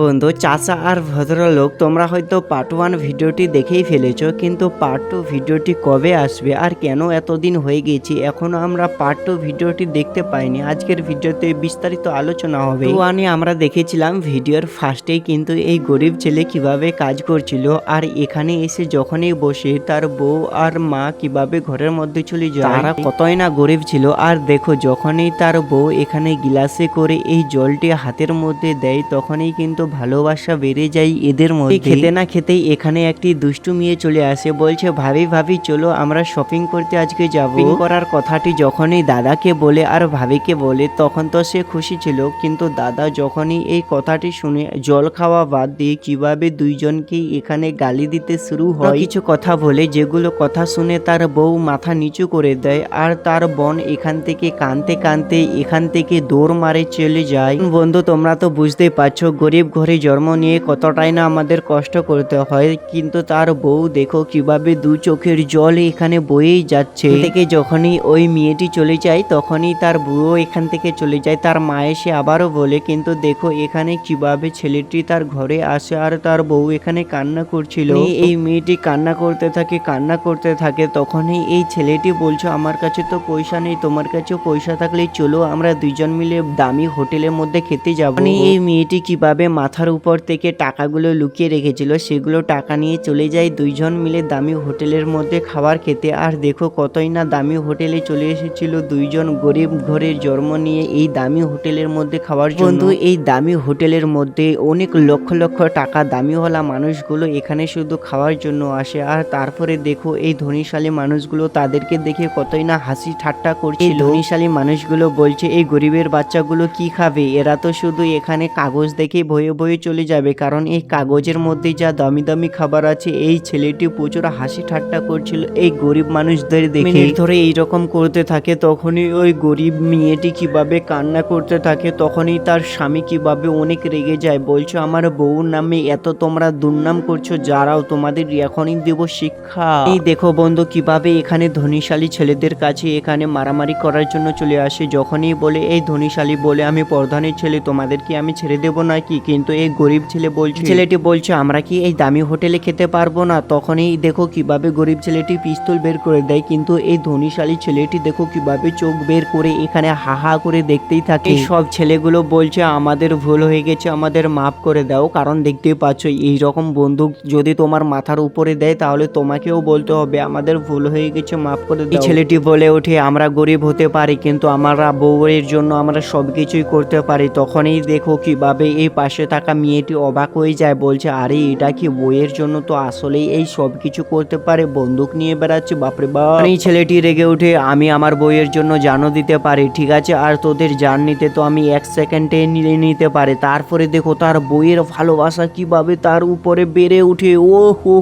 বন্ধু চাচা আর ভদ্রলোক, তোমরা হয়তো পার্ট 1 ভিডিওটি দেখেই ফেলেছো, কিন্তু পার্ট 2 ভিডিওটি কবে আসবে আর কেন এতদিন হয়ে গেছে এখনো আমরা পার্ট 2 ভিডিওটি দেখতে পাইনি। আজকের ভিডিওতে বিস্তারিত আলোচনা হবে। আমরা দেখেছিলাম ভিডিওর ফার্স্টেই কিন্তু এই গরিব ছেলে কিভাবে কাজ করছিল, আর এখানে এসে যখনই বসে তার বউ আর মা কিভাবে ঘরের মধ্যে চলে যায়, তারা কতই না গরিব ছিল। আর দেখো যখনই তার বউ এখানে গিলাসে করে এই জলটি হাতের মধ্যে দেয়, তখনই কিন্তু ভালোবাসা বেড়ে যায় এদের মধ্যে। খেতে না খেতেই এখানে একটি দুষ্টু মেয়ে চলে আসে, বলছে ভাবি ভাবি চলো আমরা শপিং করতে আজকে যাব। করার কথাটি যখনই দাদাকে বলে আর ভাবিকে বলে, তখন তো সে খুশি ছিল, কিন্তু দাদা যখনই এই কথাটি শুনে জল খাওয়া বাদ দিয়ে কিভাবে দুইজনকে এখানে গালি দিতে শুরু হয়, কিছু কথা বলে, যেগুলো কথা শুনে তার বউ মাথা নিচু করে দেয়, আর তার বোন এখান থেকে কাঁদতে কাঁদতে এখান থেকে দৌড় মারে চলে যায়। বন্ধু তোমরা তো বুঝতেই পারছো গরিব ঘরে জন্ম নিয়ে কতটাই না আমাদের কষ্ট করতে হয়, কিন্তু তার বউ দেখো কিভাবে দু চোখের জল এখানে বয়েই যাচ্ছে। থেকে যখনই ওই মেয়েটি চলে যায় তখনই তার বউ এখান থেকে চলে যায়। তার মা এসে আবারও বলে, কিন্তু দেখো এখানে কিভাবে ছেলেটি তার ঘরে আসে আর তার বউ এখানে কান্না করছিল। এই মেয়েটি কান্না করতে থাকে, তখনই এই ছেলেটি বলছো আমার কাছে তো পয়সা নেই, তোমার কাছেও পয়সা থাকলে চলো আমরা দুইজন মিলে দামি হোটেলের মধ্যে খেতে যাবো। এই মেয়েটি কিভাবে মাথার উপর থেকে টাকাগুলো লুকিয়ে রেখেছিল, সেগুলো টাকা নিয়ে চলে যায় দুইজন মিলে দামি হোটেলের মধ্যে খাবার খেতে। আর দেখো কতই না দামি হোটেলে চলে এসেছিল দুইজন গরিব ঘরের জন্ম নিয়ে এই দামি হোটেলের মধ্যে খাওয়ার জন্য। বন্ধু এই দামি হোটেলের মধ্যে অনেক লক্ষ লক্ষ টাকা দামিওয়ালা মানুষগুলো এখানে শুধু খাওয়ার জন্য আসে। আর তারপরে দেখো এই ধনীশালী মানুষগুলো তাদেরকে দেখে কতই না হাসি ঠাট্টা করছিল। ধনীশালী মানুষগুলো বলছে এই গরিবের বাচ্চাগুলো কি খাবে, এরা তো শুধু এখানে কাগজ দেখে বয়ে বয়ে চলে যাবে, কারণ এই কাগজের মধ্যে যা দামি দামি খাবার আছে। এই ছেলেটি প্রচুর হাসি ঠাট্টা করছিল এই গরিব মানুষদের দেখে। ধরে এইরকম করতে থাকে, তখনই ওই গরিব মেয়েটি কিভাবে কান্না করতে থাকে, তখনই তার স্বামী কিভাবে অনেক রেগে যায়, বলছো আমার বউর নামে এত তোমরা দুর্নাম করছো, যারাও তোমাদের এখনই দেব শিক্ষা। এই দেখো বন্ধু কিভাবে এখানে ধনীশালী ছেলেদের কাছে এখানে মারামারি করার জন্য চলে আসে। যখনই বলে এই ধনীশালী বলে আমি প্রধানের ছেলে, তোমাদের কি আমি ছেড়ে দেবো নাকি, কিন্তু এই গরিব ছেলেটি বলছে আমরা কি এই দামি হোটেলে খেতে পারবো না। তখনই দেখো কিভাবে গরিব ছেলেটি পিস্তল বের করে দেয়, কিন্তু এই ধনীশালী ছেলেটি দেখো কিভাবে চোখ বের করে এখানে হাহা করে দেখতেই থাকে। সব ছেলেগুলো বলছে আমাদের ভুল হয়ে গেছে, আমাদের মাফ করে দাও, কারণ দেখতেই পাচ্ছ এইরকম বন্দুক যদি তোমার মাথার উপরে দেয় তাহলে তোমাকেও বলতে হবে আমাদের ভুল হয়ে গেছে, মাফ করে দাও। ছেলেটি বলে ওঠে আমরা গরিব হতে পারি, কিন্তু আমরা বউয়ের জন্য আমরা সবকিছুই করতে পারি। তখনই দেখো কিভাবে এই পাশে থাকা মেয়েটি অবাক হয়ে যায়, বলছে আরে এটা কি বইয়ের জন্য তো আসলেই এই সব কিছু করতে পারে, বন্দুক নিয়ে বেড়াচ্ছে, বাপরে বাপ। এই ছেলেটি রেগে উঠে আমি আমার বইয়ের জন্য জানও দিতে পারি, ঠিক আছে, আর তোদের জান নিতে তো আমি 1 সেকেন্ডে নিতে পারি। তারপরে দেখো তার বইয়ের ভালোবাসা কিভাবে তার উপরে বেড়ে উঠে। ও হো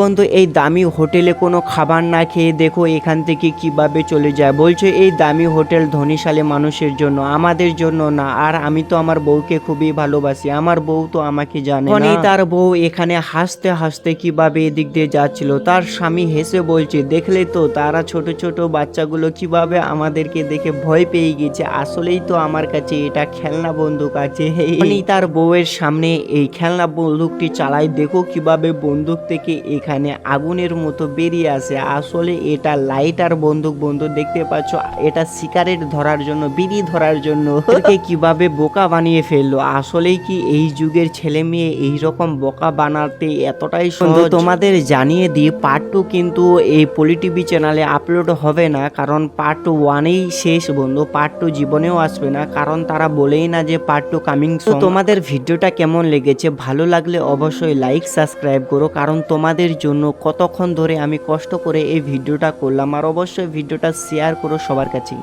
বন্ধু এই দামি হোটেলে কোনো খাবার না খেয়ে দেখো এখান থেকে কিভাবে চলে যায়, বলছে এই দামি হোটেল ধনীশালী মানুষের জন্য, আমাদের জন্য না, আর আমি তো আমার বউকে খুবই ভালোবাসি, আমার বউ তো আমাকে জানে না। তার বউ এখানে হাসতে হাসতে কিভাবে এদিক দিয়ে যাচ্ছিল, তার স্বামী হেসে বলছে দেখলে তো তারা ছোট ছোট বাচ্চাগুলো কিভাবে আমাদেরকে দেখে ভয় পেয়ে গেছে, আসলেই তো আমার কাছে এটা খেলনা বন্দুক আছে। তার বউয়ের সামনে এই খেলনা বন্দুকটি চালায়, দেখো কিভাবে বন্দুক থেকে এখানে আগুনের মতো বেরিয়ে আসে, আসলে এটা লাইটার বন্দুক। বন্ধু দেখতে পাচ্ছ এটা সিগারেট ধরার জন্য, বিড়ি ধরার জন্য কিভাবে বোকা বানিয়ে ফেললো। আসলেই কি এই যুগের ছেলে মেয়ে এইরকম বোকা বানাতে এতটাই সহজ? তোমাদের জানিয়ে দিই পার্ট 2 কিন্তু এই পলি টিভি চ্যানেলে আপলোড হবে না, কারণ পার্ট 1এই শেষ বন্ধু, পার্ট 2 জীবনেও আসবে না, কারণ তারা বলেই না যে পার্ট 2 কামিং সুন। তোমাদের ভিডিওটা কেমন লেগেছে, ভালো লাগলে অবশ্যই লাইক সাবস্ক্রাইব করো, কারণ তোমাদের জন্য কতক্ষণ ধরে আমি কষ্ট করে এই ভিডিওটা করলাম, আর অবশ্যই ভিডিওটা শেয়ার করো সবার কাছে।